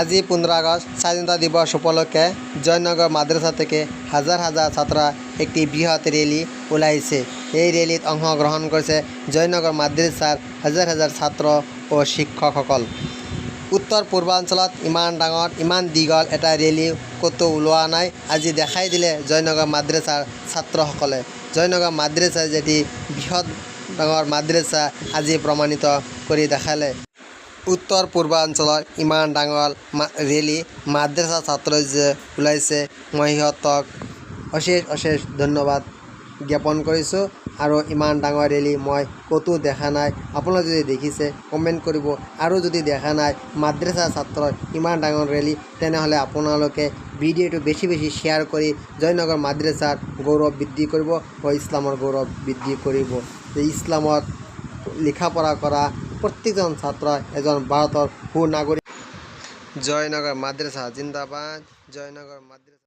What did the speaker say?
আজি 15 আগস্ট স্বাধীনতা দিবস উপলক্ষে জয়নগর মাদ্রাসা থেকে হাজার হাজার ছাত্ররা একটি বৃহৎ র্যালি ওলাইছে। এই র্যালিত অংশগ্রহণ করেছে জয়নগর মাদ্রাসার হাজার হাজার ছাত্র ও শিক্ষকসকল। উত্তৰ পূৰ্বাঞ্চলত ইমান ডাঙৰ ইমান দীঘল এটা ৰেলী ক'তো ওলোৱা নাই। আজি দেখাই দিলে জয়নগৰ মাদ্ৰাসাৰ ছাত্ৰসকলে। জয়নগৰ মাদ্ৰাসাৰ যেটি বৃহৎ ডাঙৰ মাদ্ৰাসা আজি প্ৰমাণিত কৰি দেখালে। উত্তৰ পূৰ্বাঞ্চলৰ ইমান ডাঙৰ ৰেলী মাদ্ৰাসা ছাত্ৰই যে ওলাইছে, মই সিহঁতক অশেষ ধন্যবাদ জ্ঞাপন কৰিছোঁ। আৰু ইমান ডাঙৰ ৰেলী মই ক'তো দেখা নাই। আপোনালোকে যদি দেখিছে কমেণ্ট কৰিব। আৰু যদি দেখা নাই মাদ্ৰাসা ছাত্ৰৰ ইমান ডাঙৰ ৰেলী, তেনেহ'লে আপোনালোকে ভিডিঅ'টো বেছি শ্বেয়াৰ কৰি জয়নগৰ মাদ্ৰাসাৰ গৌৰৱ বৃদ্ধি কৰিব আৰু ইছলামৰ গৌৰৱ বৃদ্ধি কৰিব। যে ইছলামত লিখা পঢ়া কৰা প্ৰত্যেকজন ছাত্ৰ এজন ভাৰতৰ সুনাগৰিক। জয়নগৰ মাদ্ৰাসা জিন্দাবাদ। জয়নগৰ মাদ্ৰাসা।